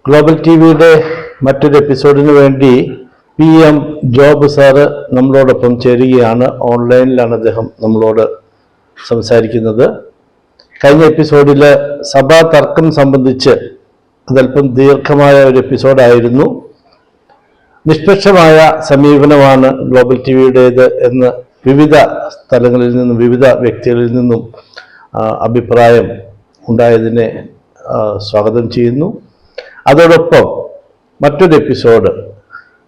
Global T വിയുടെ മറ്റൊരു എപ്പിസോഡിന് വേണ്ടി PM ജോബ് സാറ് നമ്മളോടൊപ്പം ചേരുകയാണ്. ഓൺലൈനിലാണ് അദ്ദേഹം നമ്മളോട് സംസാരിക്കുന്നത്. കഴിഞ്ഞ എപ്പിസോഡിൽ സഭാ തർക്കം സംബന്ധിച്ച് അതല്പം ദീർഘമായ ഒരു എപ്പിസോഡായിരുന്നു. നിഷ്പക്ഷമായ സമീപനമാണ് ഗ്ലോബൽ ടി വിയുടേത് എന്ന് വിവിധ സ്ഥലങ്ങളിൽ നിന്നും വിവിധ വ്യക്തികളിൽ നിന്നും അഭിപ്രായം ഉണ്ടായതിനെ സ്വാഗതം ചെയ്യുന്നു. അതോടൊപ്പം മറ്റൊരു എപ്പിസോഡ്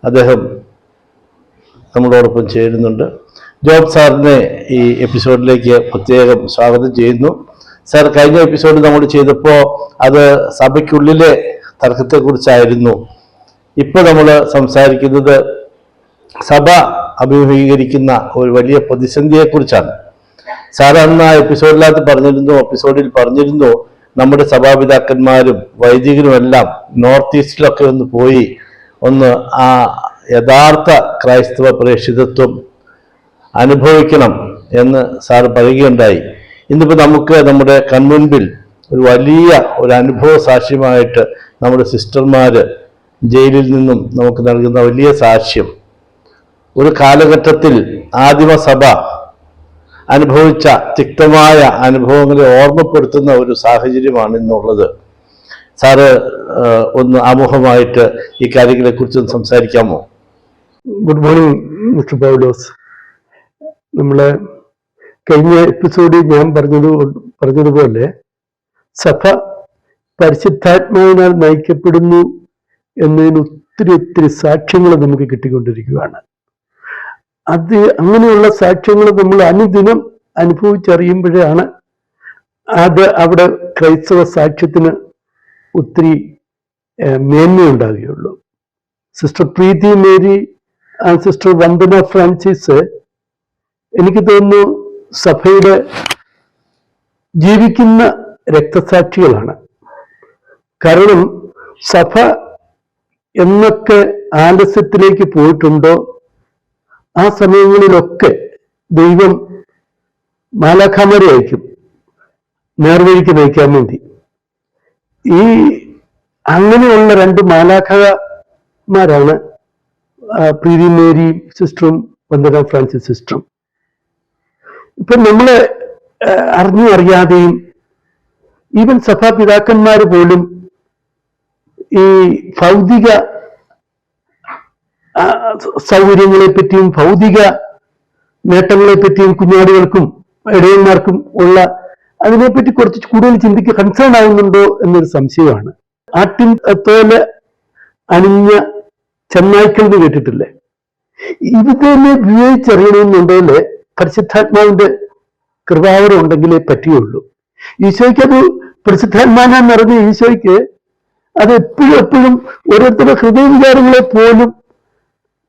അദ്ദേഹം നമ്മളോടൊപ്പം ചേരുന്നുണ്ട്. ജോബ് സാറിനെ ഈ എപ്പിസോഡിലേക്ക് പ്രത്യേകം സ്വാഗതം ചെയ്യുന്നു. സാർ, കഴിഞ്ഞ എപ്പിസോഡ് നമ്മൾ ചെയ്തപ്പോൾ അത് സഭയ്ക്കുള്ളിലെ തർക്കത്തെക്കുറിച്ചായിരുന്നു. ഇപ്പോൾ നമ്മൾ സംസാരിക്കുന്നത് സഭ അഭിമുഖീകരിക്കുന്ന ഒരു വലിയ പ്രതിസന്ധിയെക്കുറിച്ചാണ്. സാർ അന്ന് ആ എപ്പിസോഡിൽ പറഞ്ഞിരുന്നു നമ്മുടെ സഭാപിതാക്കന്മാരും വൈദികരുമെല്ലാം നോർത്ത് ഈസ്റ്റിലൊക്കെ ഒന്ന് പോയി ആ യഥാർത്ഥ ക്രൈസ്തവ പ്രേക്ഷിതത്വം അനുഭവിക്കണം എന്ന് സാർ പറയുകയുണ്ടായി. ഇന്നിപ്പോൾ നമുക്ക് നമ്മുടെ കൺമുൻപിൽ ഒരു വലിയ ഒരു അനുഭവ സാക്ഷ്യമായിട്ട് നമ്മുടെ സിസ്റ്റർമാർ ജയിലിൽ നിന്നും നമുക്ക് നൽകുന്ന വലിയ സാക്ഷ്യം, ഒരു കാലഘട്ടത്തിൽ ആദിമസഭ അനുഭവിച്ച തിക്തമായ അനുഭവങ്ങളെ ഓർമ്മപ്പെടുത്തുന്ന ഒരു സാഹചര്യമാണ് ഇന്നുള്ളത്. സാറ് ഒന്ന് ആമുഖമായിട്ട് ഈ കാര്യങ്ങളെക്കുറിച്ച് സംസാരിക്കാമോ? ഗുഡ് മോർണിംഗ് മിസ്റ്റർ പൗലോസ്. നമ്മളെ കഴിഞ്ഞ എപ്പിസോഡിൽ ഞാൻ പറഞ്ഞതുപോലെ സഭ പരിശുദ്ധാത്മാവിനാൽ നയിക്കപ്പെടുന്നു എന്നതിന് ഒത്തിരി സാക്ഷ്യങ്ങൾ നമുക്ക് കിട്ടിക്കൊണ്ടിരിക്കുകയാണ്. അങ്ങനെയുള്ള സാക്ഷ്യങ്ങൾ നമ്മൾ അനുദിനം അനുഭവിച്ചറിയുമ്പോഴാണ് അവിടെ ക്രൈസ്തവ സാക്ഷ്യത്തിന് ഒത്തിരി മേന്മയുണ്ടാകുകയുള്ളൂ. സിസ്റ്റർ പ്രീതി മേരി സിസ്റ്റർ വന്ദന ഫ്രാൻസിസ് എനിക്ക് തോന്നുന്നു സഭയുടെ ജീവിക്കുന്ന രക്തസാക്ഷികളാണ്. കാരണം സഭ എന്നൊക്കെ ആലസ്യത്തിലേക്ക് പോയിട്ടുണ്ടോ ആ സമയങ്ങളിലൊക്കെ ദൈവം മാലാഖമാരെ അയക്കും നേർവഴിക്ക് നയിക്കാൻ വേണ്ടി. അങ്ങനെയുള്ള രണ്ട് മാലാഖമാരാണ് പ്രീതി മേരി സിസ്റ്ററും വന്ദന ഫ്രാൻസിസ് സിസ്റ്ററും. ഇപ്പൊ നമ്മള് അറിയാതെയും ഈവൻ സഭാപിതാക്കന്മാര് പോലും ഈ ഭൗതിക സൗകര്യങ്ങളെ പറ്റിയും ഭൗതിക നേട്ടങ്ങളെ പറ്റിയും കുഞ്ഞാടുകൾക്കും ഇടയന്മാർക്കും ഉള്ള അതിനെപ്പറ്റി കുറച്ച് കൂടുതൽ കൺസേൺ ആവുന്നുണ്ടോ എന്നൊരു സംശയമാണ്. ആട്ടിൻ തോല് അണിഞ്ഞ ചെന്നായ്ക്കൾ എന്ന് കേട്ടിട്ടില്ലേ? ഇതിനെ വിവേചിച്ചറിയണമെന്നുണ്ടെങ്കിൽ പരിശുദ്ധാത്മാവിന്റെ കൃപാവരം ഉണ്ടെങ്കിലേ പറ്റുകയുള്ളൂ. ഈശോയ്ക്ക് അത് പരിശുദ്ധാത്മാനാന്ന് പറഞ്ഞ ഈശോയ്ക്ക് അത് എപ്പോഴും ഓരോരുത്തരുടെ ഹൃദയവിചാരങ്ങളെ പോലും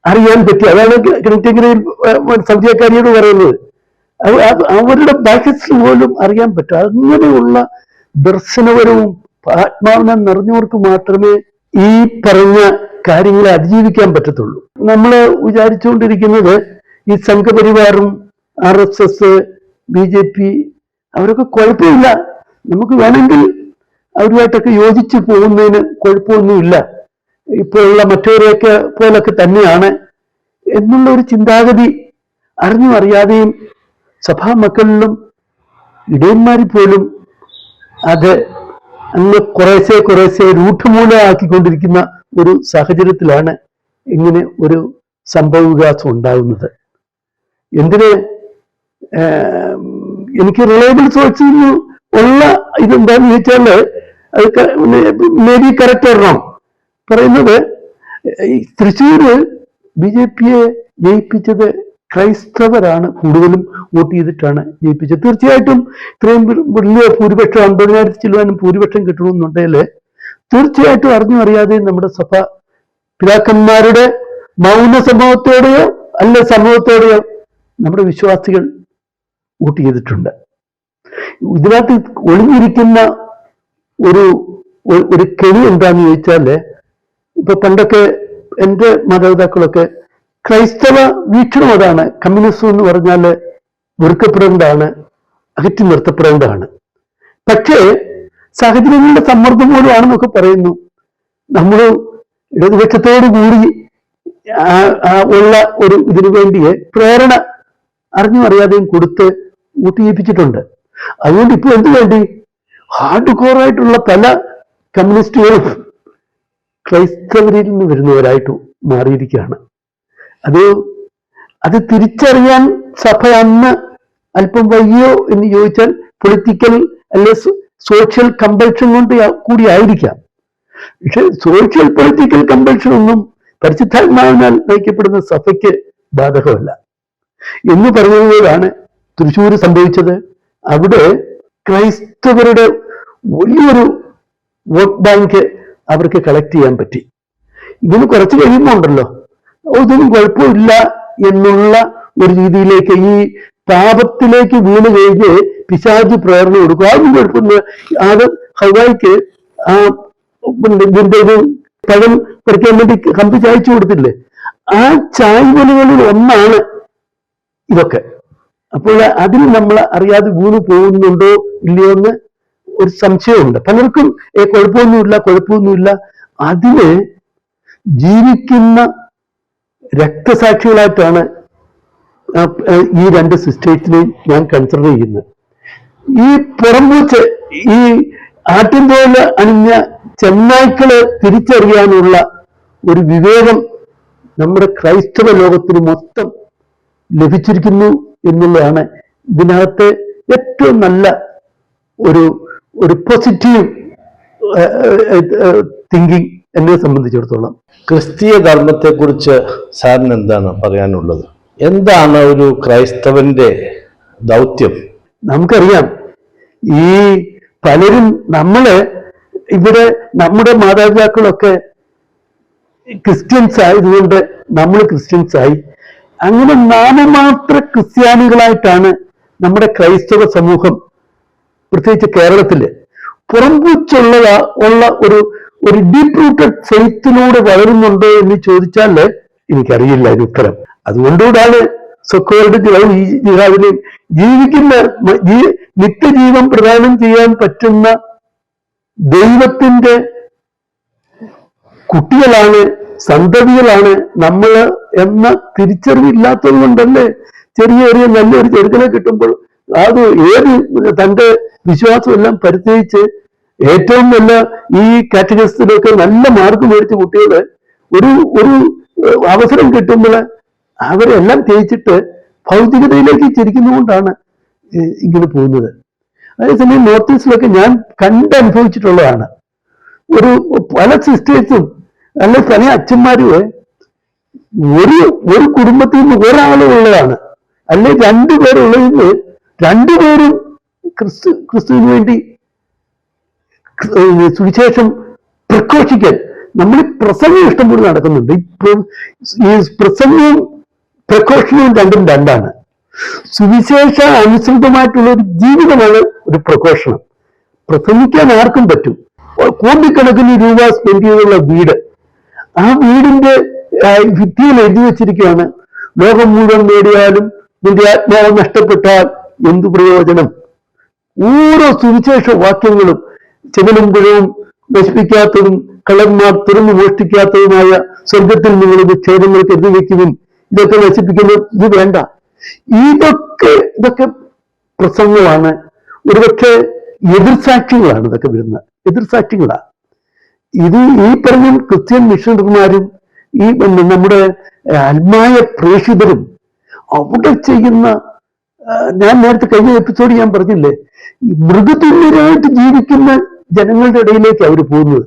അറിയാൻ പറ്റി. അതാണ് കിണറ്റിങ്ങരയിൽ സംശയക്കാരിയോട് പറയുന്നത്. അവരുടെ ബാഹ്യത്തിൽ പോലും അറിയാൻ പറ്റും. അങ്ങനെയുള്ള ദർശനപരവും ആത്മാവിനെ നിറഞ്ഞവർക്ക് മാത്രമേ ഈ പറഞ്ഞ കാര്യങ്ങളെ അതിജീവിക്കാൻ പറ്റത്തുള്ളൂ. നമ്മൾ വിചാരിച്ചുകൊണ്ടിരിക്കുന്നത് ഈ സംഘപരിവാറും RSS BJP അവരൊക്കെ കുഴപ്പമില്ല, നമുക്ക് വേണമെങ്കിൽ അവരുമായിട്ടൊക്കെ യോജിച്ച് പോകുന്നതിന് കുഴപ്പമൊന്നുമില്ല, ഇപ്പോഴുള്ള മറ്റവരെയൊക്കെ പോലൊക്കെ തന്നെയാണ് എന്നുള്ള ഒരു ചിന്താഗതി അറിയാതെയും സഭാ മക്കളിലും ഇടയന്മാരിൽ പോലും അത് അങ്ങ് കുറേശ്ശെ രൂഢമൂലമാക്കിക്കൊണ്ടിരിക്കുന്ന ഒരു സാഹചര്യത്തിലാണ് ഇങ്ങനെ ഒരു സംഭവ വികാസം ഉണ്ടാകുന്നത്. എനിക്ക് റിലയബിൾ സോഴ്സിൽ നിന്ന് ഉള്ള ഇതെന്താന്ന് ചോദിച്ചാല് അത് മേബി കറക്റ്റ് വരണം. പറയുന്നത് തൃശ്ശൂര് BJPയെ ജയിപ്പിച്ചത് ക്രൈസ്തവരാണ്, കൂടുതലും വോട്ട് ചെയ്തിട്ടാണ് ജയിപ്പിച്ചത്. തീർച്ചയായിട്ടും ഇത്രയും വലിയ ഭൂരിപക്ഷം 50,000 ചില്ലുവാനും ഭൂരിപക്ഷം കിട്ടണമെന്നുണ്ടെങ്കിൽ തീർച്ചയായിട്ടും അറിയാതെ നമ്മുടെ സഭ പിതാക്കന്മാരുടെ മൗന സമൂഹത്തോടെയോ അല്ല സമൂഹത്തോടെയോ നമ്മുടെ വിശ്വാസികൾ വോട്ട് ചെയ്തിട്ടുണ്ട്. ഇതിനകത്ത് ഒളിഞ്ഞിരിക്കുന്ന ഒരു കെണി എന്താന്ന് ചോദിച്ചാല്, ഇപ്പൊ പണ്ടൊക്കെ എൻ്റെ മാതാപിതാക്കളൊക്കെ ക്രൈസ്തവ വീക്ഷണം അതാണ്. കമ്മ്യൂണിസം എന്ന് പറഞ്ഞാല് വെറുക്കപ്പെടേണ്ടതാണ്, അകറ്റി നിർത്തപ്പെടേണ്ടതാണ്. പക്ഷേ സാഹചര്യങ്ങളുടെ സമ്മർദ്ദം മൂലമാണെന്നൊക്കെ പറയുന്നു. നമ്മൾ ഇടതുപക്ഷത്തോടു കൂടി ഉള്ള ഒരു ഇതിനു വേണ്ടിയെ പ്രേരണ അറിഞ്ഞും അറിയാതെയും കൊടുത്ത് വോട്ട് ചെയ്യിപ്പിച്ചിട്ടുണ്ട്. അതുകൊണ്ട് ഇപ്പൊ എന്ത് വേണ്ടി ഹാർഡ് കോറായിട്ടുള്ള പല കമ്മ്യൂണിസ്റ്റുകളും ക്രൈസ്തവരിൽ നിന്ന് വരുന്നവരായിട്ട് മാറിയിരിക്കുകയാണ്. അത് തിരിച്ചറിയാൻ സഭ അന്ന് അല്പം വൈകിയോ എന്ന് ചോദിച്ചാൽ പൊളിറ്റിക്കൽ അല്ലെ സോഷ്യൽ കമ്പൽഷൻ കൊണ്ട് കൂടി ആയിരിക്കാം. പക്ഷെ സോഷ്യൽ പൊളിറ്റിക്കൽ കമ്പൽഷൻ ഒന്നും പരിശുദ്ധാത്മാവിനാൽ നയിക്കപ്പെടുന്ന സഭയ്ക്ക് ബാധകമല്ല എന്ന് പറഞ്ഞതുപോലാണ് തൃശ്ശൂർ സംഭവിച്ചത്. അവിടെ ക്രൈസ്തവരുടെ വലിയൊരു വോട്ട് ബാങ്ക് അവർക്ക് കളക്ട് ചെയ്യാൻ പറ്റി. ഇതിന് കുറച്ച് കഴിയുമ്പോൾ ഉണ്ടല്ലോ ഇതൊന്നും കുഴപ്പമില്ല എന്നുള്ള ഒരു രീതിയിലേക്ക് ഈ പാപത്തിലേക്ക് വീണ് കഴിഞ്ഞ് പിശാച് പ്രേരണ കൊടുക്കും. ആദ്യം കുഴപ്പമില്ല. അത് ഹവായിക്ക് ഇതിന്റെ ഒരു പഴം പറിക്കാൻ വേണ്ടി കമ്പി ചായച്ചു കൊടുത്തില്ലേ, ആ ചായ്വലുകളിൽ ഒന്നാണ് ഇതൊക്കെ. അപ്പോൾ അതിൽ നമ്മൾ അറിയാതെ വീണ് പോകുന്നുണ്ടോ ഇല്ലയോ എന്ന് ഒരു സംശയമുണ്ട് പലർക്കും. കുഴപ്പമൊന്നുമില്ല. അതിന് ജീവിക്കുന്ന രക്തസാക്ഷികളായിട്ടാണ് ഈ രണ്ട് സിസ്റ്റേഴ്സിനെയും ഞാൻ കൺസിഡർ ചെയ്യുന്നത്. ഈ പുറംപൂച്ച് ഈ ആട്ടിൻതോല് അണിഞ്ഞ ചെന്നായ്ക്കളെ തിരിച്ചറിയാനുള്ള ഒരു വിവേകം നമ്മുടെ ക്രൈസ്തവ ലോകത്തിന് മൊത്തം ലഭിച്ചിരിക്കുന്നു എന്നുള്ളതാണ് ഇതിനകത്ത് ഏറ്റവും നല്ല ഒരു പോസിറ്റീവ് തിങ്കിങ് എന്നെ സംബന്ധിച്ചിടത്തോളം. ക്രിസ്തീയ ധർമ്മത്തെക്കുറിച്ച് സാറിന് എന്താണ് പറയാനുള്ളത്? എന്താണ് ഒരു ക്രൈസ്തവന്റെ ദൗത്യം? നമുക്കറിയാം, ഈ പലരും ഇവിടെ നമ്മുടെ മാതാപിതാക്കളൊക്കെ ക്രിസ്ത്യൻസ് ആയതുകൊണ്ട് നമ്മൾ ക്രിസ്ത്യൻസ് ആയി. അങ്ങനെ നാമമാത്ര ക്രിസ്ത്യാനികളായിട്ടാണ് നമ്മുടെ ക്രൈസ്തവ സമൂഹം, പ്രത്യേകിച്ച് കേരളത്തില് പുറംപൂച്ചുള്ള ഒരു ഡീപ് റൂട്ടഡ് ഫെയ്ത്തിലൂടെ വളരുന്നുണ്ടോ എന്ന് ചോദിച്ചാൽ എനിക്കറിയില്ല അതിന് ഉത്തരം. അതുകൊണ്ടുകൂടാണ് സൊക്കോൾഡ് ജിഹാദിനെ ജീവിക്കുന്ന നിത്യജീവൻ പ്രദാനം ചെയ്യാൻ പറ്റുന്ന ദൈവത്തിന്റെ കുട്ടികളാണ്, സന്തതികളാണ് നമ്മൾ എന്ന തിരിച്ചറിവില്ലാത്തത് കൊണ്ടല്ലേ ചെറിയ നല്ലൊരു ചെറുക്കനെ കിട്ടുമ്പോൾ അത് തന്റെ വിശ്വാസം എല്ലാം പരിത്യജിച്ച് ഏറ്റവും നല്ല ഈ കാറ്റഗറിസിലൊക്കെ നല്ല മാർക്ക് മേടിച്ച കുട്ടികള് ഒരു അവസരം കിട്ടുമ്പോൾ അവരെല്ലാം തേച്ചിട്ട് ഭൗതികതയിലേക്ക് ചിരിക്കുന്നതുകൊണ്ടാണ് ഇങ്ങനെ പോകുന്നത്. അതേസമയം നോർത്ത് ഈസ്റ്റിലൊക്കെ ഞാൻ കണ്ടനുഭവിച്ചിട്ടുള്ളതാണ്. പല സിസ്റ്റേഴ്സും അല്ലെ പല അച്ഛന്മാരും ഒരു കുടുംബത്തിൽ നിന്ന് ഒരാളുള്ളതാണ്, അല്ലെ രണ്ടുപേരുള്ളതിന് രണ്ടുപേരും ക്രിസ്തുവിന് വേണ്ടി സുവിശേഷം പ്രഘോഷിക്കാൻ നമ്മൾ പ്രസംഗം ഇഷ്ടംപോലെ നടക്കുന്നുണ്ട്. ഈ പ്രസംഗവും പ്രഘോഷണവും രണ്ടാണ്. സുവിശേഷ അനുസൃതമായിട്ടുള്ള ഒരു ജീവിതമാണ് ഒരു പ്രഘോഷണം. പ്രസംഗിക്കാൻ ആർക്കും പറ്റും. കോടിക്കണക്കിന് രൂപ സ്പെൻഡ് ചെയ്തുള്ള വീട്, ആ വീടിന്റെ ഭിത്തിയിൽ എഴുതി വെച്ചിരിക്കുകയാണ്, ലോകം മുഴുവൻ നേടിയാലും നിന്റെ ആത്മാവ് നഷ്ടപ്പെട്ടാൽ എന്തു പ്രയോജനം. ഓരോ സുവിശേഷ വാക്യങ്ങളും ചെവലും പിഴവും നശിപ്പിക്കാത്തതും കള്ളന്മാർ തുറന്നു മോഷ്ടിക്കാത്തതുമായ സ്വർഗത്തിൽ നിങ്ങളുടെ ക്ഷേത്രങ്ങൾക്ക് എഴുതി വയ്ക്കുകയും ഇതൊക്കെ നശിപ്പിക്കുന്നത് ഇത് വേണ്ട. ഇതൊക്കെ പ്രസംഗമാണ്. ഒരുപക്ഷെ എതിർസാക്ഷികളാണ് ഇതൊക്കെ വരുന്നത്, എതിർസാക്ഷികളാണ് ഇത്. ഈ പറഞ്ഞ ക്രിസ്ത്യൻ മിഷണറിമാരും ഈ നമ്മുടെ ആത്മായ പ്രേക്ഷിതരും അവിടെ ചെയ്യുന്ന, ഞാൻ നേരത്തെ കഴിഞ്ഞ എപ്പിസോഡ് ഞാൻ പറഞ്ഞില്ലേ, മൃഗതുല്യരായിട്ട് ജീവിക്കുന്ന ജനങ്ങളുടെ ഇടയിലേക്ക് അവർ പോകുന്നത്.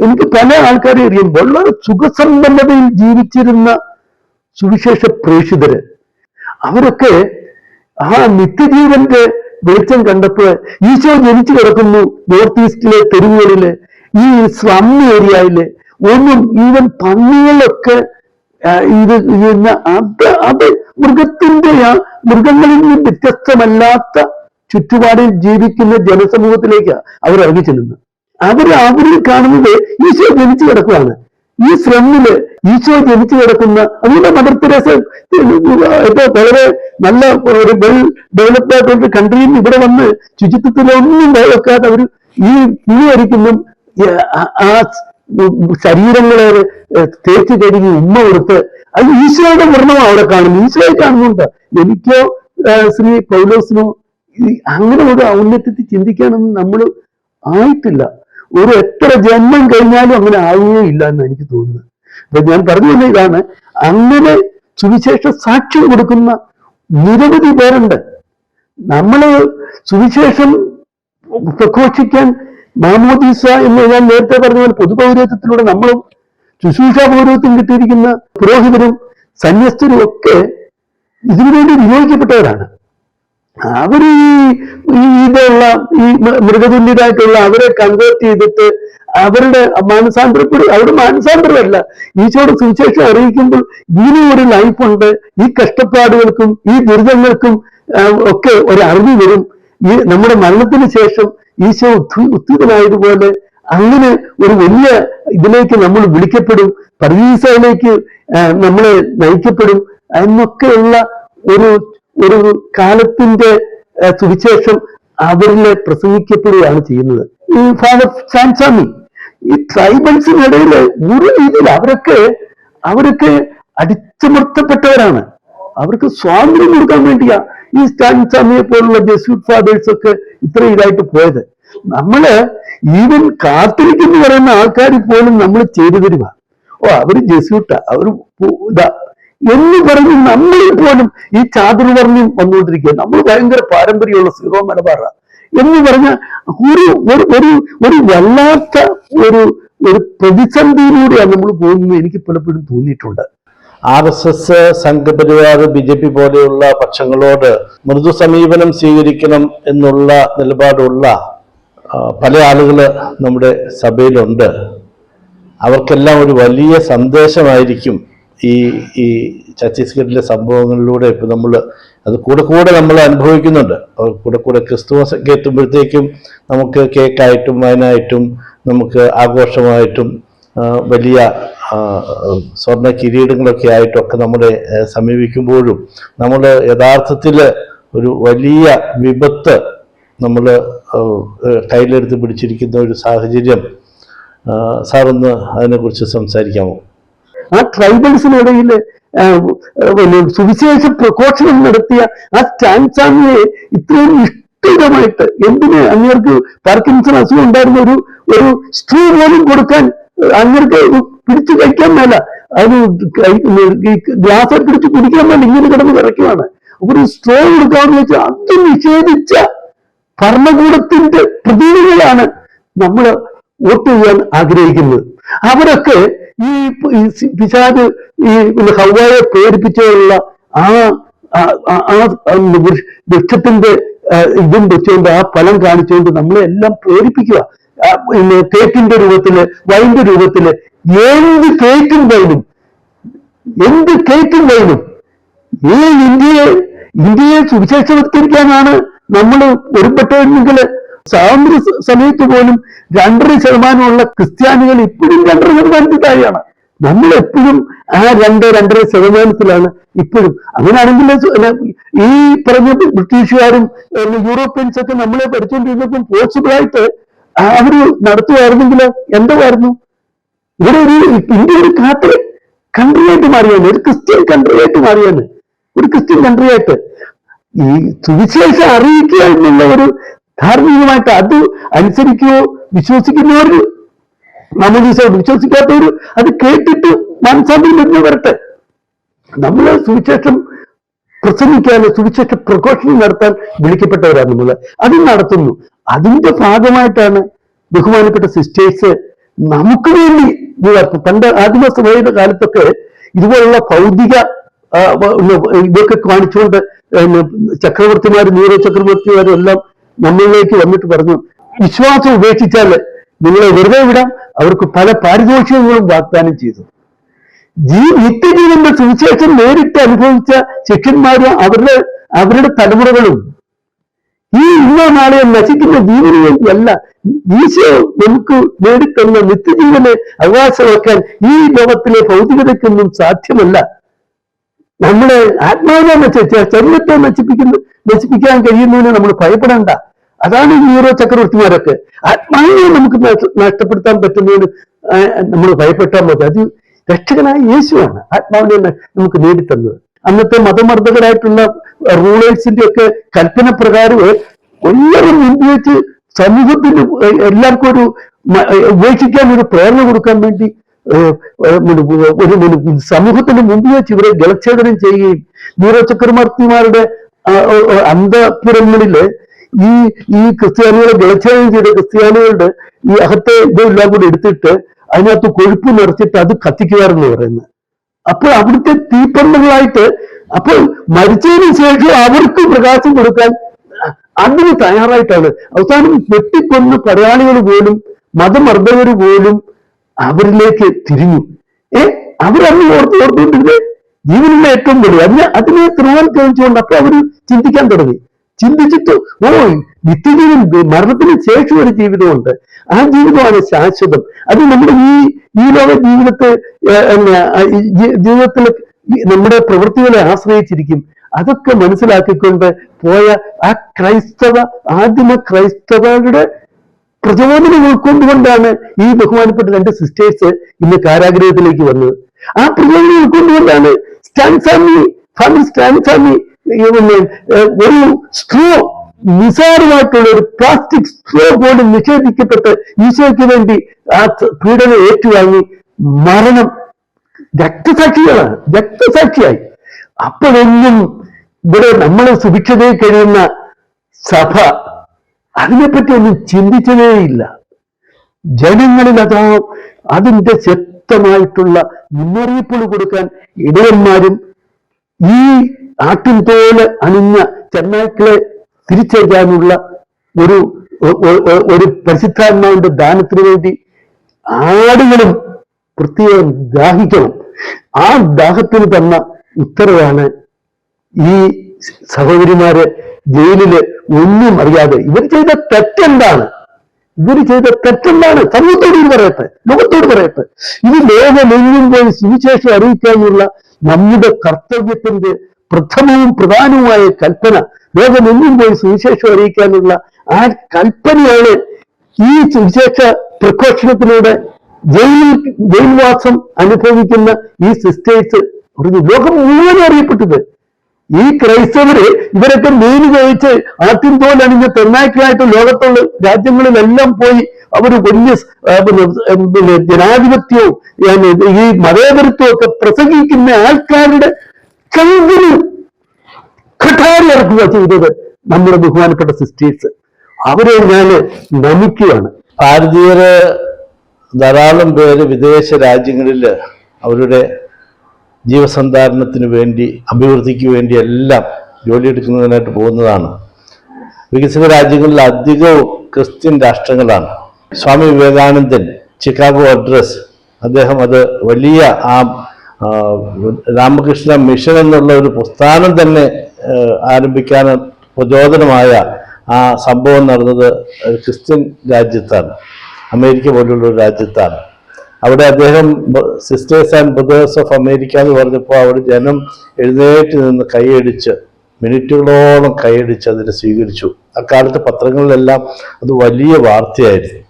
എനിക്ക് പല ആൾക്കാരെ അറിയാം, വളരെ സുഖസമ്പന്നതയിൽ ജീവിച്ചിരുന്ന സുവിശേഷ പ്രേക്ഷിതര്. അവരൊക്കെ ആ നിത്യജീവന്റെ വെളിച്ചം കണ്ടപ്പോൾ ഈശോ ജനിച്ചു കിടക്കുന്നു നോർത്ത് ഈസ്റ്റിലെ തെരുവുകളില്, ഈ സ്ലം ഏരിയയില് ഈവൻ പന്നികളൊക്കെ ഇത് ചെയ്യുന്ന അത് മൃഗങ്ങളിൽ നിന്ന് വ്യത്യസ്തമല്ലാത്ത ചുറ്റുപാടിൽ ജീവിക്കുന്ന ജനസമൂഹത്തിലേക്കാണ് അവരിറങ്ങി ചെല്ലുന്നത്. അവരിൽ കാണുന്നത് ഈശോ ജനിച്ചു കിടക്കുകയാണ്. ഈ സ്ലമ്മില് ഈശോ ജനിച്ചു കിടക്കുന്ന, അതുകൊണ്ട് മദർ തെരേസ വളരെ നല്ല ഒരു വെൽ ഡെവലപ്ഡ് ആയിട്ടുള്ള കൺട്രിയിൽ ഇവിടെ വന്ന് ശുചിത്വത്തിലൊന്നും വെക്കാതെ അവർ ഈ അരിക്കുന്നു ആ ശരീരങ്ങളെ തേച്ച് കഴുകി ഉമ്മ കൊടുത്ത് അത് ഈശോയുടെ വർണ്ണം അവിടെ കാണുന്നു. ഈശോയെ കാണുന്നുണ്ട്. എനിക്കോ ശ്രീ പൗലോസിനോ അങ്ങനെ ഒരു ഔന്നത്യത്തിൽ ചിന്തിക്കാനൊന്നും നമ്മൾ ആയിട്ടില്ല. ഒരു എത്ര ജന്മം കഴിഞ്ഞാലും അങ്ങനെ ആവുകയില്ല എന്ന് എനിക്ക് തോന്നുന്നു. അപ്പൊ ഞാൻ പറഞ്ഞു വന്ന ഇതാണ്, അങ്ങനെ സുവിശേഷ സാക്ഷ്യം കൊടുക്കുന്ന നിരവധി പേരുണ്ട്. നമ്മള് സുവിശേഷം പ്രഘോഷിക്കാൻ മാമോദീസ എന്ന് ഞാൻ നേരത്തെ പറഞ്ഞ പോലെ പൊതുപൗരത്വത്തിലൂടെ നമ്മളും ശുശ്രൂഷ പൗരത്വം കിട്ടിയിരിക്കുന്ന പുരോഹിതരും സന്യസ്തരും ഒക്കെ ഇതിനുവേണ്ടി നിയോഗിക്കപ്പെട്ടവരാണ്. അവർ ഇതുള്ള ഈ മൃഗതുല്യരായിട്ടുള്ള അവരെ കൺവേർട്ട് ചെയ്തിട്ട് അവരുടെ അവരുടെ മാനസാന്തരമല്ല, ഈശോയുടെ സുവിശേഷം അറിയിക്കുമ്പോൾ ഇങ്ങനെ ഒരു ലൈഫുണ്ട്, ഈ കഷ്ടപ്പാടുകൾക്കും ഈ ദുരിതങ്ങൾക്കും ഒക്കെ ഒരു അറിവ് വരും. ഈ നമ്മുടെ മരണത്തിന് ശേഷം ഈശോ ഉത്ഥിതനായതുപോലെ അങ്ങനെ ഒരു വലിയ ഇതിലേക്ക് നമ്മൾ വിളിക്കപ്പെടും, പർദീസയിലേക്ക് നമ്മളെ നയിക്കപ്പെടും എന്നൊക്കെയുള്ള ഒരു ഒരു കാലത്തിന്റെ സുവിശേഷം അവരിലെ പ്രസംഗിക്കപ്പെടുകയാണ് ചെയ്യുന്നത്. ഈ ഫാദർ സാൻസാമി ഈ ട്രൈബൽസിനിടയിൽ ഒരു രീതിയിൽ അവരൊക്കെ അടിച്ചമർത്തപ്പെട്ടവരാണ്. അവർക്ക് സ്വാതന്ത്ര്യം കൊടുക്കാൻ വേണ്ടിയാ ഈ സാൻസാമിയെ പോലുള്ള ജെസ്യൂട്ട് ഫാദേഴ്സ് ഒക്കെ ഇത്ര ഇതായിട്ട് പോയത്. നമ്മള് ഈവൻ കാത്തിരിക്കുന്നു പറയുന്ന ആൾക്കാർ പോലും നമ്മൾ ചെയ്തു തരുക, അവര് ജെസ്യൂട്ടാ, അവർ ഇതാ എന്ന് പറഞ്ഞ് നമ്മളിൽ പോലും ഈ ചാതുർവർണ്ണ്യം വന്നുകൊണ്ടിരിക്കുക. നമ്മൾ ഭയങ്കര പാരമ്പര്യമുള്ള സീറോ മലബാറ എന്ന് പറഞ്ഞ ഒരു വല്ലാത്ത ഒരു പ്രതിസന്ധിയിലൂടെയാണ് നമ്മൾ പോകുന്നത് എനിക്ക് പലപ്പോഴും തോന്നിയിട്ടുണ്ട്. RSS, സംഘപരിവാർ, BJP പോലെയുള്ള പക്ഷങ്ങളോട് മൃദു സമീപനം സ്വീകരിക്കണം എന്നുള്ള നിലപാടുള്ള പല ആളുകൾ നമ്മുടെ സഭയിലുണ്ട്. അവർക്കെല്ലാം ഒരു വലിയ സന്ദേശമായിരിക്കും ഈ ഛത്തീസ്ഗഡിലെ സംഭവങ്ങളിലൂടെ ഇപ്പം നമ്മൾ അത് കൂടെ നമ്മൾ അനുഭവിക്കുന്നുണ്ട്. കൂടെ ക്രിസ്തുമസ് ഒക്കെ എത്തുമ്പോഴത്തേക്കും നമുക്ക് കേക്കായിട്ടും വൈനായിട്ടും നമുക്ക് ആഘോഷമായിട്ടും വലിയ സ്വർണ്ണ കിരീടങ്ങളൊക്കെ ആയിട്ടൊക്കെ നമ്മളെ സമീപിക്കുമ്പോഴും നമ്മൾ യഥാർത്ഥത്തിൽ ഒരു വലിയ വിപത്ത് നമ്മൾ കയ്യിലെടുത്ത് പിടിച്ചിരിക്കുന്ന ഒരു സാഹചര്യം. സാറൊന്ന് അതിനെക്കുറിച്ച് സംസാരിക്കാമോ? ആ ട്രൈബൽസിനിടയിൽ സുവിശേഷ പ്രഘോഷണം നടത്തിയ ആ സാൻസാമിയെ ഇത്രയും നിഷ്ഠിതമായിട്ട് എന്തിന് അങ്ങേർക്ക് പാർക്കിൻസൺ അസുഖം ഉണ്ടായിരുന്ന ഒരു സ്ട്രൂ പോലും കൊടുക്കാൻ അങ്ങേർക്ക് പിടിച്ചു കഴിക്കാൻ മേല, അത് ഗ്ലാസ് പിടിച്ച് കുടിക്കാൻ വേണ്ട ഇങ്ങനെ കിടന്ന് വിറയ്ക്കുവാണ്. ഒരു സ്ട്രോ കൊടുക്കാമെന്ന് വെച്ചാൽ അത് നിഷേധിച്ച ഭരണകൂടത്തിന്റെ പ്രതിനിധികളാണ് നമ്മൾ വോട്ട് ചെയ്യാൻ ആഗ്രഹിക്കുന്നത്. അവരൊക്കെ ഈ പിശാച് ഈ ഹവ്വായെ പ്രേരിപ്പിച്ചുള്ള വൃക്ഷത്തിന്റെ ഇതും വെച്ചുകൊണ്ട് ആ ഫലം കാണിച്ചുകൊണ്ട് നമ്മളെ എല്ലാം പ്രേരിപ്പിക്കുക. കേക്കിന്റെ രൂപത്തില് വൈൻ്റെ രൂപത്തില് എന്ത് കേക്കും വൈനും ഈ ഇന്ത്യയെ സുവിശേഷവത്കരിക്കാനാണ് നമ്മൾ ഒരുപ്പെട്ടതെങ്കിൽ സ്വാതന്ത്ര്യ സമയത്ത് പോലും 2.5% ക്രിസ്ത്യാനികൾ ഇപ്പോഴും 2.5% താഴെയാണ്. നമ്മൾ എപ്പോഴും ആ 2-2.5% ഇപ്പോഴും. അങ്ങനെയാണെങ്കിൽ ഈ പറഞ്ഞ ബ്രിട്ടീഷുകാരും യൂറോപ്യൻസ് ഒക്കെ നമ്മളെ പഠിച്ചുകൊണ്ടിരുന്നപ്പം പോസിബിളായിട്ട് അവര് നടത്തുമായിരുന്നെങ്കിൽ എന്തായിരുന്നു? ഇവിടെ ഇന്ത്യ ഒരു കാത്തലിക് കൺട്രിയായിട്ട് മാറിയാണ്, ഒരു ക്രിസ്ത്യൻ കൺട്രിയായിട്ട് മാറിയാണ്, ഒരു ക്രിസ്ത്യൻ കൺട്രിയായിട്ട്. ഈ സുവിശേഷം അറിയിക്കുക എന്നുള്ള ഒരു ധാർമ്മികമായിട്ട് അത് അനുസരിക്കുകയോ വിശ്വസിക്കുന്നവർ വിശ്വസിക്കാത്തവര് അത് കേട്ടിട്ട് മനസ്സാന്തിയിൽ നിന്ന് വരട്ടെ. നമ്മള് സുവിശേഷം പ്രസംഗിക്കാൻ, സുവിശേഷ പ്രഘോഷണം നടത്താൻ വിളിക്കപ്പെട്ടവരാണ് നമ്മൾ. അത് നടത്തുന്നു. അതിന്റെ ഭാഗമായിട്ടാണ് ബഹുമാനപ്പെട്ട സിസ്റ്റേഴ്സ് നമുക്ക് വേണ്ടി പണ്ട് ആദിമസഭയുടെ കാലത്തൊക്കെ ഇതുപോലുള്ള ഭൗതിക ഇതൊക്കെ കാണിച്ചുകൊണ്ട് ചക്രവർത്തിമാരും നീറോ ചക്രവർത്തിമാരും എല്ലാം നമ്മളിലേക്ക് വന്നിട്ട് പറഞ്ഞു, വിശ്വാസം ഉപേക്ഷിച്ചാൽ നിങ്ങളെ വെറുതെ വിടാം. അവർക്ക് പല പാരിതോഷികങ്ങളും വാഗ്ദാനം ചെയ്തു. നിത്യജീവന്റെ സുവിശേഷം നേരിട്ട് അനുഭവിച്ച ശിഷ്യന്മാരും അവരുടെ തലമുറകളും ഈ ഇന്നോ നാളെയോ നശിക്കുന്ന ജീവന് വേണ്ടിയല്ല, ഈശോ നമുക്ക് നേടിത്തന്ന നിത്യജീവനെ അവകാശമാക്കാൻ ഈ ലോകത്തിലെ ഭൗതികതയ്ക്കൊന്നും സാധ്യമല്ല. നമ്മളെ ആത്മാവിനെ ശരീരത്തെ നശിപ്പിക്കാൻ കഴിയുന്നതിനെ നമ്മൾ ഭയപ്പെടേണ്ട. അതാണ് യൂറോ ചക്രവർത്തിമാരൊക്കെ. ആത്മാവിനെ നമുക്ക് നഷ്ടപ്പെടുത്താൻ പറ്റുന്നതിന് നമ്മൾ ഭയപ്പെട്ടാൽ മതി. അത് രക്ഷകനായ യേശുവാണ് ആത്മാവിനെ നമുക്ക് നേടിത്തന്നത്. അന്നത്തെ മതമർദ്ദകരായിട്ടുള്ള റൂളേഴ്സിന്റെ ഒക്കെ കൽപ്പന പ്രകാരം എല്ലാവരും മുൻപ് വെച്ച് സമൂഹത്തിന് എല്ലാവർക്കും ഒരു ഉപേക്ഷിക്കാൻ ഒരു പ്രേരണ കൊടുക്കാൻ വേണ്ടി ഒരു സമൂഹത്തിന് മുമ്പിൽ വെച്ച് ഇവരെ ഗളച്ഛേദനം ചെയ്യുകയും നീറോ ചക്രവർത്തിമാരുടെ അന്തഃപുരങ്ങളില് ഈ ക്രിസ്ത്യാനികളെ ഗളച്ഛേദനം ചെയ്ത ക്രിസ്ത്യാനികളുടെ ഈ അകത്തെ ഇതെല്ലാം കൂടി എടുത്തിട്ട് അതിനകത്ത് കൊഴുപ്പ് നിറച്ചിട്ട് അത് കത്തിക്കുവാരെന്ന് പറയുന്നത്. അപ്പോൾ അവിടുത്തെ തീപ്പന്തങ്ങളായിട്ട് അപ്പോൾ മരിച്ചതിന് ശേഷം അവർക്ക് പ്രകാശം കൊടുക്കാൻ അതിന് തയ്യാറായിട്ടാണ്. അവസാനം വെട്ടിക്കൊന്ന പടയാളികൾ പോലും മതമർദ്ദകർ പോലും അവരിലേക്ക് തിരിഞ്ഞു. അവരന്ന് ഓർത്തുകൊണ്ടിരുന്നത് ജീവനുള്ള ഏറ്റവും വലിയ അതിനെ ത്രിവാൽക്കരിച്ചുകൊണ്ട് അപ്പൊ അവര് ചിന്തിക്കാൻ തുടങ്ങി. ചിന്തിച്ചിട്ട് നിത്യജീവൻ, മരണത്തിന് ശേഷം ഒരു ജീവിതമുണ്ട്, ആ ജീവിതമാണ് ശാശ്വതം. അത് നമ്മുടെ ഈ ലോക ജീവിതത്തിൽ നമ്മുടെ പ്രവൃത്തികളെ ആശ്രയിച്ചിരിക്കും. അതൊക്കെ മനസ്സിലാക്കിക്കൊണ്ട് പോയ ആ ആദിമ ക്രൈസ്തവരുടെ പ്രചോദനം ഉൾക്കൊണ്ടുകൊണ്ടാണ് ഈ ബഹുമാനപ്പെട്ട 2 സിസ്റ്റേഴ്സ് ഇന്ന് കാരാഗ്രഹത്തിലേക്ക് വന്നത്. ആ പ്രചോദനം ഉൾക്കൊണ്ടുകൊണ്ടാണ് സ്റ്റാൻസാമി ഒരു സ്ട്രോ, നിസാരമായിട്ടുള്ള ഒരു പ്ലാസ്റ്റിക് സ്ട്രോ പോലും നിഷേധിക്കപ്പെട്ട് ഈശോയ്ക്ക് വേണ്ടി ആ പീഡനം ഏറ്റുവാങ്ങി മരണം രക്തസാക്ഷിയായി. അപ്പോഴൊന്നും ഇവിടെ നമ്മളെ സുഭിക്ഷതയിൽ കഴിയുന്ന സഭ അതിനെപ്പറ്റി ഒന്നും ചിന്തിച്ചതേയില്ല. ജനങ്ങളിൽ അതിന്റെ ശക്തമായിട്ടുള്ള മുന്നറിയിപ്പുകൾ കൊടുക്കാൻ ഇടയന്മാരും ഈ ആട്ടിൻതോല് അണിഞ്ഞ ചെന്നായ്ക്കളെ തിരിച്ചറിയാനുള്ള ഒരു പരിശുദ്ധാത്മാവിന്റെ ദാനത്തിന് വേണ്ടി ആടുകളും പ്രത്യേകം ദാഹിക്കണം. ആ ദാഹത്തിന് തന്ന ഉത്തരവാണ് ഈ സഹോദരിമാര് ജയിലില് ഒന്നും അറിയാതെ ഇവർ ചെയ്ത തെറ്റെന്താണ് സമൂഹത്തോട് പറയട്ടെ, ലോകത്തോട് പറയട്ടെ. ഇത് ലോകമെങ്ങും പോയി സുവിശേഷം അറിയിക്കാനുള്ള നമ്മുടെ കർത്തവ്യത്തിന്റെ പ്രഥമവും പ്രധാനവുമായ കൽപ്പന, ലോകമെങ്ങും പോയി സുവിശേഷം അറിയിക്കാനുള്ള ആ കൽപ്പനയാണ് ഈ സുവിശേഷ പ്രഘോഷണത്തിലൂടെ ജയിൽവാസം അനുഭവിക്കുന്ന ഈ സിസ്റ്റേഴ്സ് ലോകം മുഴുവൻ അറിയപ്പെട്ടത്. ഈ ക്രൈസ്തവര് ഇവരൊക്കെ മീന് കഴിച്ച് ആട്ടിൻതോൽ അണിഞ്ഞ തെന്നായ്ക്കളായിട്ട് ലോകത്തുള്ള രാജ്യങ്ങളിലെല്ലാം പോയി അവർ വലിയ ജനാധിപത്യവും ഈ മതേതരത്വവും ഒക്കെ പ്രസംഗിക്കുന്ന ആൾക്കാരുടെ കൈവിന് കഠാരി ഇറക്കുക ചെയ്തത് നമ്മുടെ ബഹുമാനപ്പെട്ട സിസ്റ്റേഴ്സ്. അവരെ ഞാൻ നമിക്കുകയാണ്. ഭാരതീയര് ധാരാളം പേര് വിദേശ രാജ്യങ്ങളിൽ അവരുടെ ജീവസന്ധാരണത്തിന് വേണ്ടി, അഭിവൃദ്ധിക്ക് വേണ്ടി എല്ലാം ജോലിയെടുക്കുന്നതിനായിട്ട് പോകുന്നതാണ്. വികസിത രാജ്യങ്ങളിൽ അധികവും ക്രിസ്ത്യൻ രാഷ്ട്രങ്ങളാണ്. സ്വാമി വിവേകാനന്ദൻ ചിക്കാഗോ അഡ്രസ്, അദ്ദേഹം അത് വലിയ രാമകൃഷ്ണ മിഷൻ എന്നുള്ള ഒരു പ്രസ്ഥാനം തന്നെ ആരംഭിക്കാൻ പ്രചോദനമായ ആ സംഭവം നടന്നത് ക്രിസ്ത്യൻ രാജ്യത്താണ്, അമേരിക്ക പോലുള്ള ഒരു രാജ്യത്താണ്. അവിടെ അദ്ദേഹം sisters and brothers of America എന്ന് പറഞ്ഞപ്പോൾ അവിടെ ജനം എഴുന്നേറ്റ് നിന്ന് കൈയടിച്ച് മിനിറ്റുകളോളം കൈയടിച്ച് അതിനെ സ്വീകരിച്ചു. അക്കാലത്തെ പത്രങ്ങളിലെല്ലാം അത് വലിയ വാർത്തയായിരുന്നു.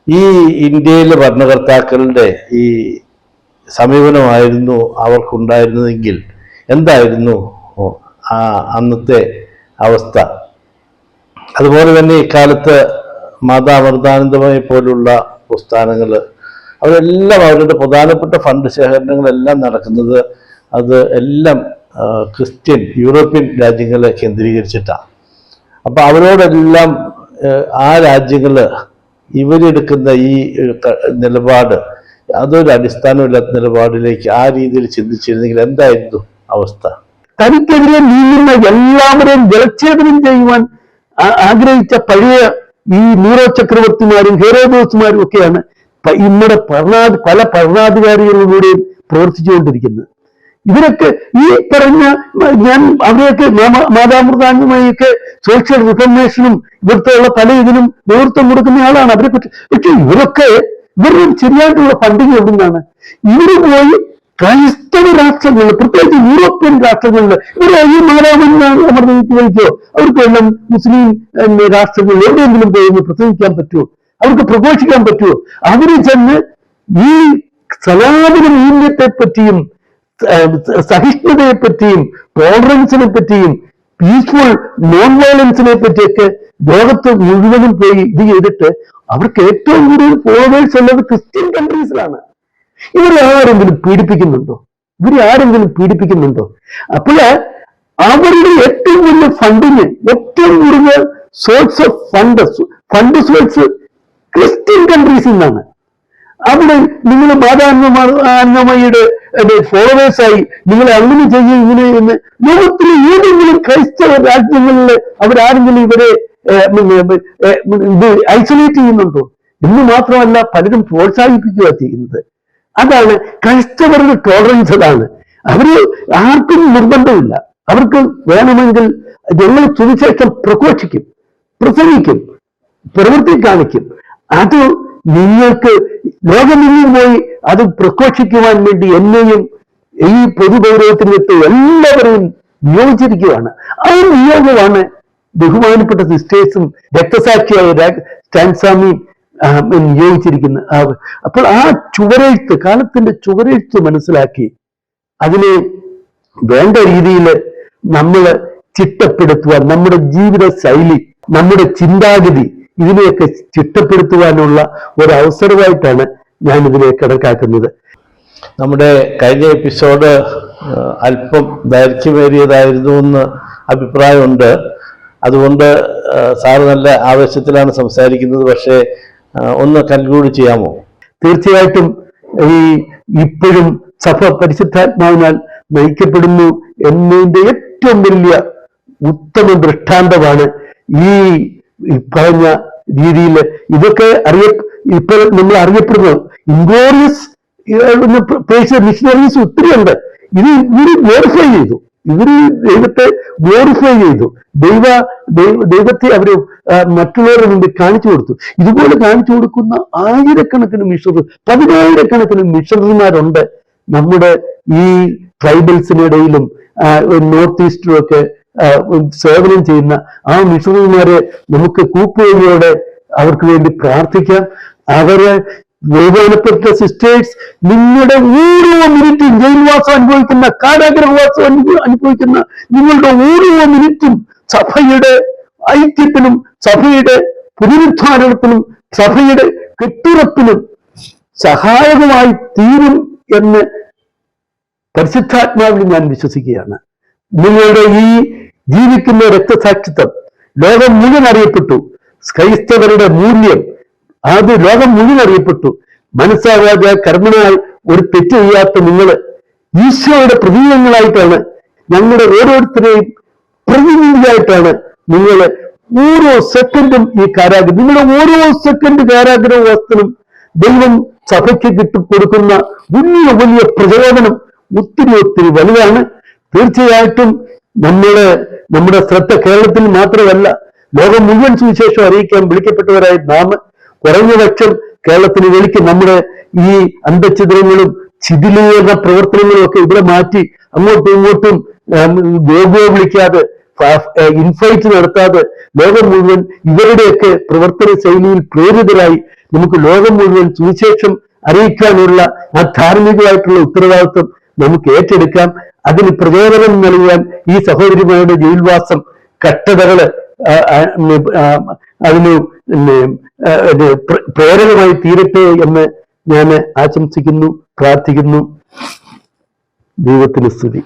ഈ ഇന്ത്യയിലെ ഭരണകർത്താക്കളുടെ ഈ സമീപനമായിരുന്നു അവർക്കുണ്ടായിരുന്നതെങ്കിൽ എന്തായിരുന്നു അന്നത്തെ അവസ്ഥ? അതുപോലെ തന്നെ ഇക്കാലത്ത് മാതാ അമൃതാനന്ദമയെ പോലുള്ള പ്രസ്ഥാനങ്ങൾ അവരെല്ലാം അവരുടെ പ്രധാനപ്പെട്ട ഫണ്ട് ശേഖരണങ്ങളെല്ലാം നടക്കുന്നത് അത് എല്ലാം ക്രിസ്ത്യൻ യൂറോപ്യൻ രാജ്യങ്ങളെ കേന്ദ്രീകരിച്ചിട്ടാണ്. അപ്പം അവരോടെല്ലാം ആ രാജ്യങ്ങൾ ഇവരെടുക്കുന്ന ഈ നിലപാട് അതൊരു അടിസ്ഥാനമില്ലാത്ത നിലപാടിലേക്ക് ആ രീതിയിൽ ചിന്തിച്ചിരുന്നെങ്കിൽ എന്തായിരുന്നു അവസ്ഥ? തനിക്കെതിരെ നീങ്ങുന്ന എല്ലാവരെയും ജലച്ഛേദനം ചെയ്യുവാൻ ആഗ്രഹിച്ച പഴയ ഈ നീറോ ചക്രവർത്തിമാരും ഹെരോദോസുമാരും ഒക്കെയാണ് ഇന്നത്തെ പല ഭരണാധികാരികളിലൂടെയും പ്രവർത്തിച്ചുകൊണ്ടിരിക്കുന്നത്. ഇവരൊക്കെ ഈ പറഞ്ഞ അവരെയൊക്കെ മാതാമൃതാംഗമായൊക്കെ സോഷ്യൽ റിഫർമേഷനും ഇവിടുത്തെ ഉള്ള പല ഇതിനും നേതൃത്വം കൊടുക്കുന്ന ആളാണ് അവരെ പറ്റി. പക്ഷെ ഇവരുടെ ശരിയായിട്ടുള്ള ഫണ്ടിങ് എവിടുന്നാണ്? ഇവര് പോയി ക്രൈസ്തവ രാഷ്ട്രങ്ങളിൽ, പ്രത്യേകിച്ച് യൂറോപ്യൻ രാഷ്ട്രങ്ങളിൽ ഇവരെ ഈ മാതാമൃതയ്ക്കോ അവർക്കെല്ലാം മുസ്ലിം രാഷ്ട്രങ്ങളിൽ എവിടെയെങ്കിലും പോയി പ്രസംഗിക്കാൻ പറ്റുമോ? അവർക്ക് പ്രഘോഷിക്കാൻ പറ്റുമോ? അവര് ചെന്ന് ഈ സനാതന മൂല്യത്തെ പറ്റിയും സഹിഷ്ണുതയെ പറ്റിയും ടോളറൻസിനെ പറ്റിയും പീസ്ഫുൾ നോൺ വയലൻസിനെ പറ്റിയൊക്കെ ലോകത്ത് മുഴുവനും പോയി ഇത് ചെയ്തിട്ട് അവർക്ക് ഏറ്റവും കൂടുതൽ ഫോളോവേഴ്സ് ഉള്ളത് ക്രിസ്ത്യൻ കൺട്രീസിലാണ്. ഇവരെ ആരെങ്കിലും പീഡിപ്പിക്കുന്നുണ്ടോ? അപ്പോൾ അവരുടെ ഏറ്റവും വലിയ ഫണ്ടിന് ഏറ്റവും കൂടുതൽ source of fund source Christian കൺട്രീസിൽ നിന്നാണ്. അവിടെ നിങ്ങൾ മാതാന്നമ്മയുടെ ഫോളോവേഴ്സായി നിങ്ങൾ അങ്ങനെ ചെയ്യും ഇങ്ങനെ എന്ന് ലോകത്തിലെ ഏതെങ്കിലും ക്രൈസ്തവ രാജ്യങ്ങളിൽ അവരാരെങ്കിലും ഇവരെ ഇത് ഐസൊലേറ്റ് ചെയ്യുന്നുണ്ടോ? എന്ന് മാത്രമല്ല പലരും പ്രോത്സാഹിപ്പിക്കുക ചെയ്യുന്നത്. അതാണ് ക്രൈസ്തവരുടെ ടോളറൻസ്. അതാണ് അവര് ആർക്കും നിർബന്ധമില്ല. അവർക്ക് വേണമെങ്കിൽ ഞങ്ങൾ സുവിശേഷം പ്രഘോഷിക്കും, പ്രസംഗിക്കും, പ്രവൃത്തി കാണിക്കും. അത് നിങ്ങൾക്ക് ലോകമെങ്ങും പോയി അത് പ്രഘോഷിക്കുവാൻ വേണ്ടി എന്നെയും ഈ പൊതുപൗരവത്തിനെത്തി എല്ലാവരെയും നിയോഗിച്ചിരിക്കുകയാണ്. ആ നിയോഗമാണ് ബഹുമാനപ്പെട്ട സിസ്റ്റേഴ്സും രക്തസാക്ഷിയായ സ്റ്റാൻസ്വാമിയും നിയോഗിച്ചിരിക്കുന്നത്. അപ്പോൾ ആ ചുവരെഴുത്ത്, കാലത്തിന്റെ ചുവരെഴുത്ത് മനസ്സിലാക്കി അതിനെ വേണ്ട രീതിയിൽ നമ്മൾ ചിട്ടപ്പെടുത്തുവാൻ, നമ്മുടെ ജീവിത ശൈലി, നമ്മുടെ ചിന്താഗതി ഇതിനെയൊക്കെ ചിട്ടപ്പെടുത്തുവാനുള്ള ഒരു അവസരമായിട്ടാണ് ഞാൻ ഇതിനെ കണക്കാക്കുന്നത്. നമ്മുടെ കഴിഞ്ഞ എപ്പിസോഡ് അല്പം ദൈർഘ്യമേറിയതായിരുന്നു എന്ന് അഭിപ്രായമുണ്ട്. അതുകൊണ്ട് സാറ് നല്ല ആവേശത്തിലാണ് സംസാരിക്കുന്നത്. പക്ഷേ ഒന്ന് കൺക്ലൂഡ് ചെയ്യാമോ? തീർച്ചയായിട്ടും ഇപ്പോഴും സഭ പരിശുദ്ധാത്മാവിനാൽ നയിക്കപ്പെടുന്നു എന്നതിന്റെ ഏറ്റവും വലിയ ഉത്തമ ദൃഷ്ടാന്തമാണ് ഈ പറഞ്ഞ രീതിയിൽ ഇതൊക്കെ ഇപ്പോൾ നമ്മൾ അറിയപ്പെടുന്നത്. ഇൻഗ്ലോറിയസ് മിഷണറീസ് ഒത്തിരിയുണ്ട്. ഇവര് ഗ്ലോറിഫൈ ചെയ്തു, ഇവര് ദൈവത്തെ ഗ്ലോറിഫൈ ചെയ്തു, ദൈവത്തെ അവര് മറ്റുള്ളവരുടെ മുമ്പിൽ കാണിച്ചു കൊടുത്തു. ഇതുപോലെ കാണിച്ചു കൊടുക്കുന്ന ആയിരക്കണക്കിന് പതിനായിരക്കണക്കിന് മിഷണറിമാരുണ്ട് നമ്മുടെ ഈ ട്രൈബൽസിനിടയിലും നോർത്ത് ഈസ്റ്റിലും ഒക്കെ സേവനം ചെയ്യുന്ന ആ മിഷണറിമാരെ നമുക്ക് കൂപ്പുവഴിയോടെ അവർക്ക് വേണ്ടി പ്രാർത്ഥിക്കാം. അവരെ ബഹുമാനപ്പെട്ട സിസ്റ്റേഴ്സ്, നിങ്ങളുടെ ഓരോ മിനിറ്റും ജയിൽവാസം അനുഭവിക്കുന്ന, കാരാഗ്രഹവാസം അനുഭവിക്കുന്ന നിങ്ങളുടെ ഓരോ മിനിറ്റും സഭയുടെ ഐക്യത്തിനും സഭയുടെ പുനരുദ്ധാരണത്തിനും സഭയുടെ കെട്ടുറപ്പിനും സഹായകമായി തീരും എന്ന് പരിശുദ്ധാത്മാവിൽ ഞാൻ വിശ്വസിക്കുകയാണ്. നിങ്ങളുടെ ഈ ജീവിക്കുന്ന രക്തസാക്ഷിത്വം ലോകം മുഴുവൻ അറിയപ്പെട്ടു. ക്രൈസ്തവരുടെ മൂല്യം അത് ലോകം മുഴുവൻ അറിയപ്പെട്ടു. മനസ്സാവാതെ കർമ്മനായി ഒരു തെറ്റ് ചെയ്യാത്ത നിങ്ങൾ ഈശോയുടെ പ്രതീകങ്ങളായിട്ടാണ്, ഞങ്ങളുടെ ഓരോരുത്തരെയും പ്രതിനിധിയായിട്ടാണ് നിങ്ങൾ ഓരോ സെക്കൻഡും ഈ കാരാഗ്രഹം, നിങ്ങളുടെ ഓരോ സെക്കൻഡ് കാരാഗ്രഹവാസത്തിനും ദൈവം സഭയ്ക്ക് കൊടുക്കുന്ന വലിയ വലിയ പ്രചോദനം ഒത്തിരി വലുതാണ്. തീർച്ചയായിട്ടും നമ്മുടെ ശ്രദ്ധ കേരളത്തിൽ മാത്രമല്ല, ലോകം മുഴുവൻ സുവിശേഷം അറിയിക്കാൻ വിളിക്കപ്പെട്ടവരായി നാം കുറഞ്ഞപക്ഷം കേരളത്തിന് വിളിക്കും. നമ്മുടെ ഈ അന്തഛിദ്രങ്ങളും ശിഥിലീകരണ പ്രവർത്തനങ്ങളും ഒക്കെ ഇവിടെ മാറ്റി അങ്ങോട്ടും ഇങ്ങോട്ടും ഗോഗോ വിളിക്കാതെ, ഇൻഫൈറ്റ് നടത്താതെ ലോകം മുഴുവൻ ഇവരുടെയൊക്കെ പ്രവർത്തന ശൈലിയിൽ പ്രേരിതരായി നമുക്ക് ലോകം മുഴുവൻ സുവിശേഷം അറിയിക്കാനുള്ള ആ ധാർമ്മികമായിട്ടുള്ള ഉത്തരവാദിത്വം നമുക്ക് ഏറ്റെടുക്കാം. അതിന് പ്രചോദനം നൽകാൻ ഈ സഹോദരിമാരുടെ ജയിൽവാസം, കഷ്ടതകള് അതിന് പ്രേരകമായി തീരട്ടെ എന്ന് ഞാൻ ആശംസിക്കുന്നു, പ്രാർത്ഥിക്കുന്നു. ദൈവത്തിന് സ്തുതി.